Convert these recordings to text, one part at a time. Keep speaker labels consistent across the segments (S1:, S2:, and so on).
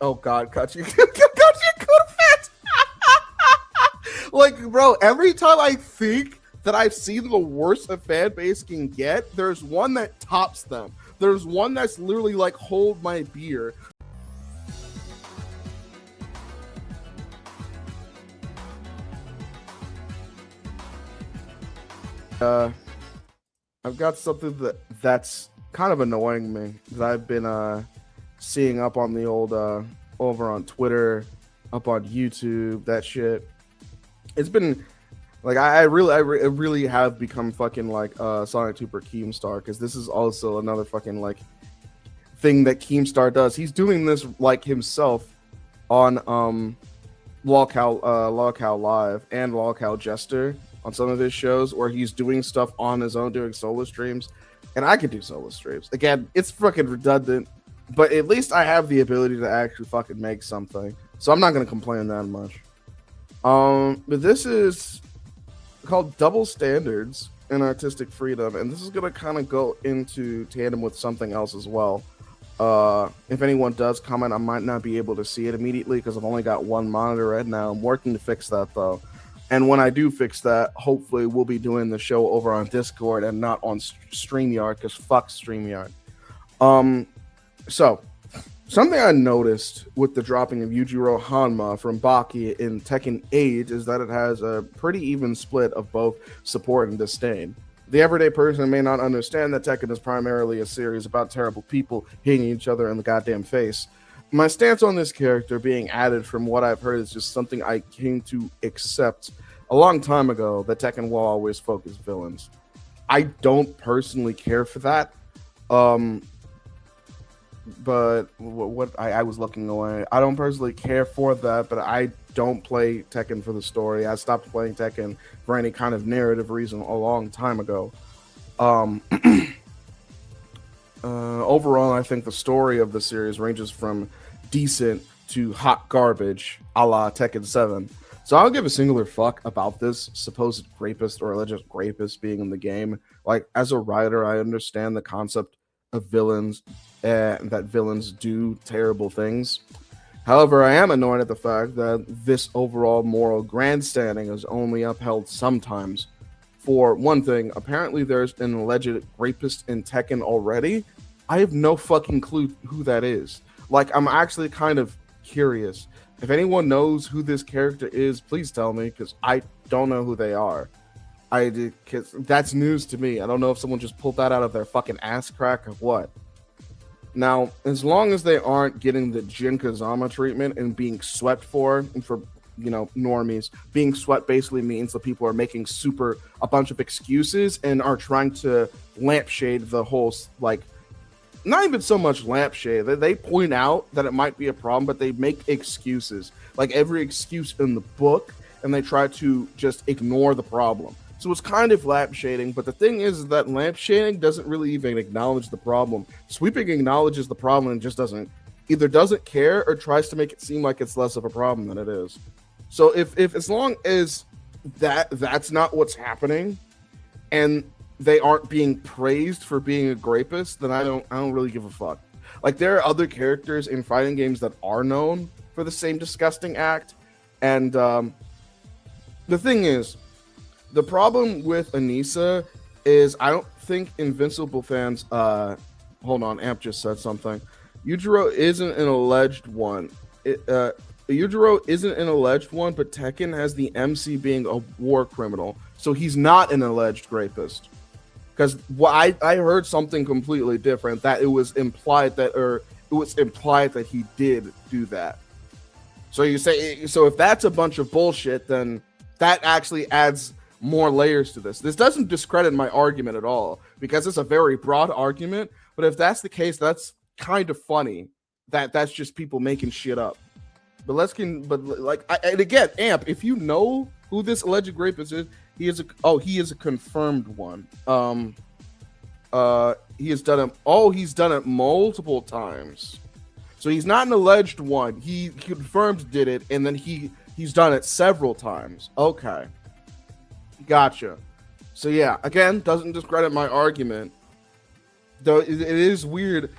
S1: Oh God, cut you, cut you, fat. Like, bro, every time I think that I've seen the worst a fan base can get, there's one that tops them. There's one that's literally like, hold my beer. I've got something that's kind of annoying me that I've been seeing up on the old over on Twitter, up on YouTube, that shit. It's been like I really have become fucking like Sonic 2 per Keemstar, because this is also another fucking like thing that Keemstar does. He's doing this like himself on Lolcow Live and Lolcow Jester on some of his shows, where he's doing stuff on his own, doing solo streams. And I can do solo streams. Again, it's fucking redundant, but at least I have the ability to actually fucking make something. So I'm not going to complain that much. But this is called Double Standards and Artistic Freedom, and this is going to kind of go into tandem with something else as well. If anyone does comment, I might not be able to see it immediately because I've only got one monitor right now. I'm working to fix that though. And when I do fix that, hopefully we'll be doing the show over on Discord and not on StreamYard, because fuck StreamYard. So, something I noticed with the dropping of Yujiro Hanma from Baki in Tekken 8 is that it has a pretty even split of both support and disdain. The everyday person may not understand that Tekken is primarily a series about terrible people hitting each other in the goddamn face. My stance on this character being added, from what I've heard, is just something I came to accept a long time ago, that Tekken will always focus villains. I don't personally care for that. But what I was looking away. I don't personally care for that, but I don't play Tekken for the story. I stopped playing Tekken for any kind of narrative reason a long time ago. Overall, I think the story of the series ranges from decent to hot garbage, a la Tekken 7. So I don't give a singular fuck about this supposed rapist or alleged rapist being in the game. Like, as a writer, I understand the concept of villains and that villains do terrible things. However, I am annoyed at the fact that this overall moral grandstanding is only upheld sometimes. For one thing, apparently there's an alleged rapist in Tekken already. I have no fucking clue who that is. Like, I'm actually kind of curious. If anyone knows who this character is, please tell me, because I don't know who they are. Cause that's news to me. I don't know if someone just pulled that out of their fucking ass crack or what. Now, as long as they aren't getting the Jin Kazama treatment and being swept for normies, being swept basically means that people are making a bunch of excuses and are trying to lampshade the whole, like, not even so much lampshade. They point out that it might be a problem, but they make excuses, like every excuse in the book, and they try to just ignore the problem. So it's kind of lampshading, but the thing is that lampshading doesn't really even acknowledge the problem. Sweeping acknowledges the problem and just doesn't care or tries to make it seem like it's less of a problem than it is. So if as long as that's not what's happening, and they aren't being praised for being a grapist, then I don't really give a fuck. Like, there are other characters in fighting games that are known for the same disgusting act, and the thing is, the problem with Anissa is I don't think Invincible fans. Hold on, Amp just said something. Yujiro isn't an alleged one. Yujiro isn't an alleged one, but Tekken has the MC being a war criminal, so he's not an alleged rapist. Because I heard something completely different, that it was implied that he did do that. So you say, so if that's a bunch of bullshit, then that actually adds more layers to this. This doesn't discredit my argument at all, because it's a very broad argument. But if that's the case, that's kind of funny. That's just people making shit up. And again, Amp, if you know who this alleged rapist is, he is a confirmed one. He's done it multiple times. So he's not an alleged one. He confirmed did it, and then he's done it several times. Okay. Gotcha. So yeah, again, doesn't discredit my argument. Though it is weird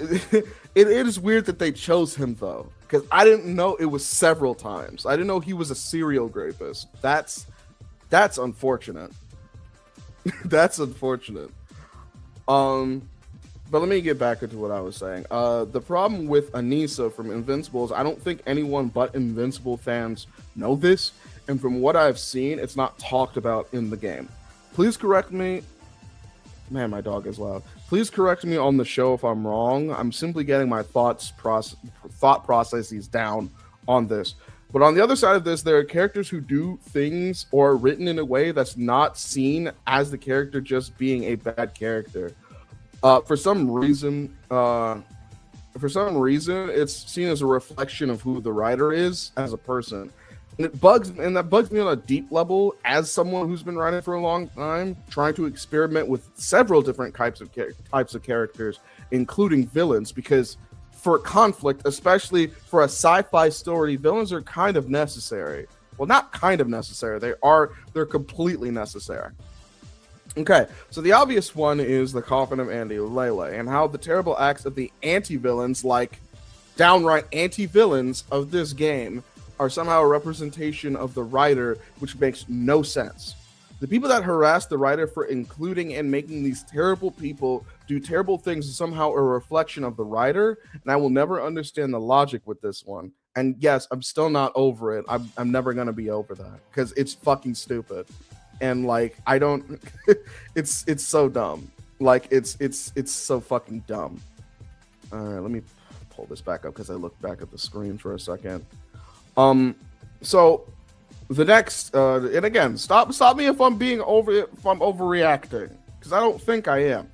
S1: it is weird that they chose him though, because I didn't know it was several times. I didn't know he was a serial rapist. That's unfortunate. That's unfortunate. But let me get back into what I was saying. The problem with Anissa from Invincible is I don't think anyone but Invincible fans know this, and from what I've seen, it's not talked about in the game. Please correct me. Man, my dog is loud. Please correct me on the show if I'm wrong. I'm simply getting my thought processes down on this. But on the other side of this, there are characters who do things or are written in a way that's not seen as the character just being a bad character. For some reason, it's seen as a reflection of who the writer is as a person. And that bugs me on a deep level as someone who's been writing for a long time, trying to experiment with several different types of characters, including villains, because for conflict, especially for a sci-fi story, villains are kind of necessary. Well, not kind of necessary. They're completely necessary. Okay, so the obvious one is the coffin of Andy Lele, and how the terrible acts of the anti-villains, like downright anti-villains of this game, are somehow a representation of the writer, which makes no sense. The people that harass the writer for including and making these terrible people do terrible things is somehow a reflection of the writer, and I will never understand the logic with this one. And yes, I'm still not over it. I'm never gonna be over that because it's fucking stupid. And like I don't it's so dumb. Like it's so fucking dumb. All right, let me pull this back up because I looked back at the screen for a second. So the next and again, stop me if I'm overreacting, because I don't think I am.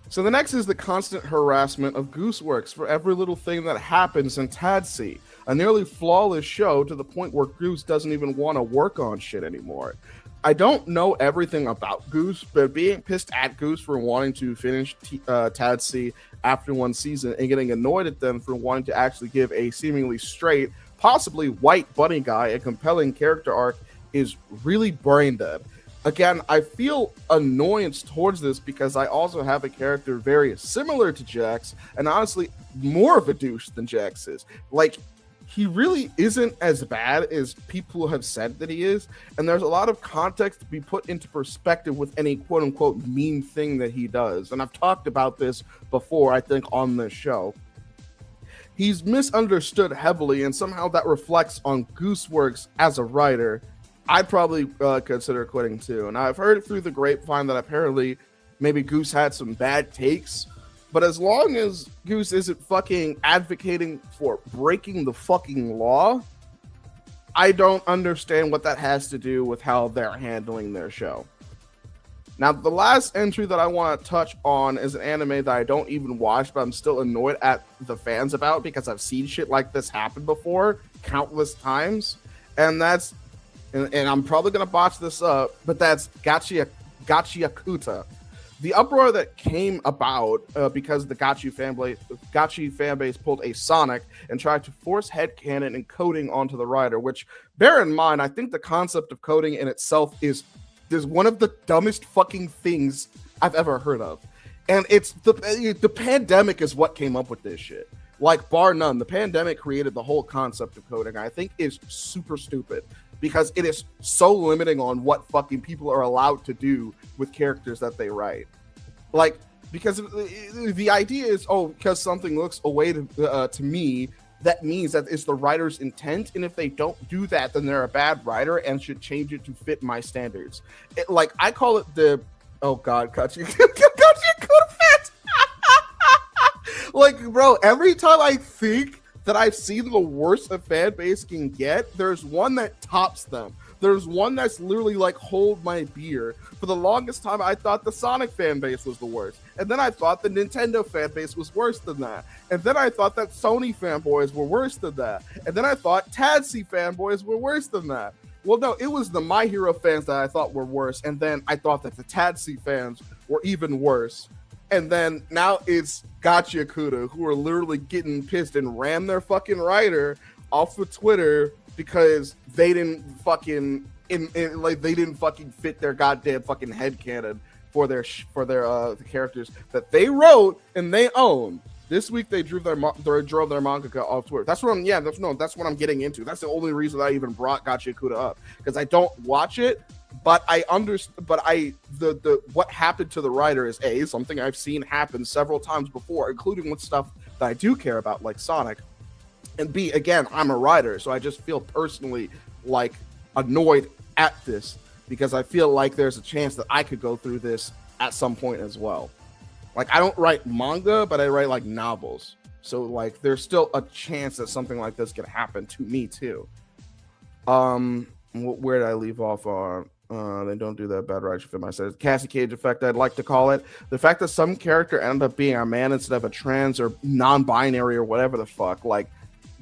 S1: So the next is the constant harassment of Gooseworks for every little thing that happens in Tadsy, a nearly flawless show to the point where Goose doesn't even want to work on shit anymore. I don't know everything about Goose, but being pissed at Goose for wanting to finish Tadsy after one season and getting annoyed at them for wanting to actually give a seemingly straight, possibly white bunny guy a compelling character arc is really brain dead. Again, I feel annoyance towards this because I also have a character very similar to Jax, and honestly more of a douche than Jax is. Like, he really isn't as bad as people have said that he is, and there's a lot of context to be put into perspective with any quote-unquote mean thing that he does, and I've talked about this before, I think, on this show. He's misunderstood heavily, and somehow that reflects on Gooseworks as a writer. I'd probably consider quitting too. And I've heard through the grapevine that apparently maybe Goose had some bad takes, but as long as Goose isn't fucking advocating for breaking the fucking law, I don't understand what that has to do with how they're handling their show. Now, the last entry that I want to touch on is an anime that I don't even watch, but I'm still annoyed at the fans about because I've seen shit like this happen before countless times. And that's, and I'm probably going to botch this up, but that's Gachiakuta. The uproar that came about because the Gachi fan base pulled a Sonic and tried to force headcanon and coding onto the writer, which, bear in mind, I think the concept of coding in itself is one of the dumbest fucking things I've ever heard of. And it's the pandemic is what came up with this shit. Like, bar none, the pandemic created the whole concept of coding. I think is super stupid because it is so limiting on what fucking people are allowed to do with characters that they write. Like, because the idea is, oh, because something looks a way to me, that means that it's the writer's intent, and if they don't do that, then they're a bad writer and should change it to fit my standards. Like, I call it the, oh god, Gachi fit. Like, bro, every time I think that I've seen the worst a fan base can get, there's one that tops them. There's one that's literally like, hold my beer. For the longest time, I thought the Sonic fan base was the worst. And then I thought the Nintendo fan base was worse than that. And then I thought that Sony fanboys were worse than that. And then I thought Tadsy fanboys were worse than that. Well, no, it was the My Hero fans that I thought were worse. And then I thought that the Tadsy fans were even worse. And then now it's Gachiakuta, who are literally getting pissed and ran their fucking writer off of Twitter because they didn't fucking they didn't fucking fit their goddamn fucking headcanon for their the characters that they wrote and they own. This week they drove their mangaka off Twitter. That's what I'm getting into. That's the only reason I even brought Gachi Akuda up, because I don't watch it, but I understand. But the what happened to the writer is something I've seen happen several times before, including with stuff that I do care about, like Sonic, and B, again, I'm a writer, so I just feel personally like annoyed at this, because I feel like there's a chance that I could go through this at some point as well. Like, I don't write manga, but I write like novels. So like there's still a chance that something like this could happen to me too. Where did I leave off on? They don't do that bad right film. I said Cassie Cage effect, I'd like to call it. The fact that some character ended up being a man instead of a trans or non-binary or whatever the fuck, like,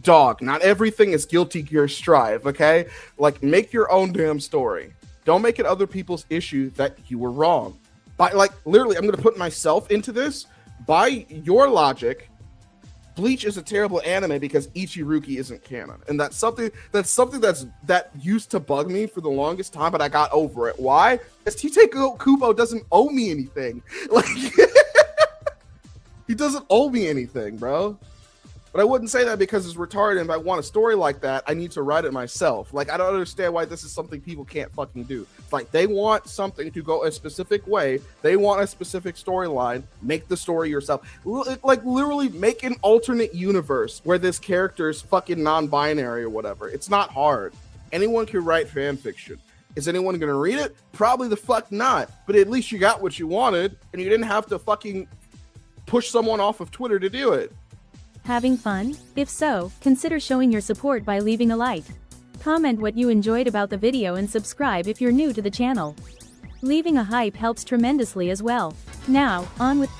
S1: dog, not everything is Guilty Gear Strive, okay? Like, make your own damn story. Don't make it other people's issue that you were wrong. By, like, literally, I'm going to put myself into this. By your logic, Bleach is a terrible anime because Ichiruki isn't canon. And that's something that used to bug me for the longest time, but I got over it. Why? Because Tite Kubo doesn't owe me anything. Like, he doesn't owe me anything, bro. But I wouldn't say that because it's retarded. And if I want a story like that, I need to write it myself. Like, I don't understand why this is something people can't fucking do. It's like, they want something to go a specific way. They want a specific storyline. Make the story yourself. Like, literally make an alternate universe where this character is fucking non-binary or whatever. It's not hard. Anyone can write fan fiction. Is anyone going to read it? Probably the fuck not. But at least you got what you wanted, and you didn't have to fucking push someone off of Twitter to do it.
S2: Having fun? If so, consider showing your support by leaving a like. Comment what you enjoyed about the video and subscribe if you're new to the channel. Leaving a hype helps tremendously as well. Now, on with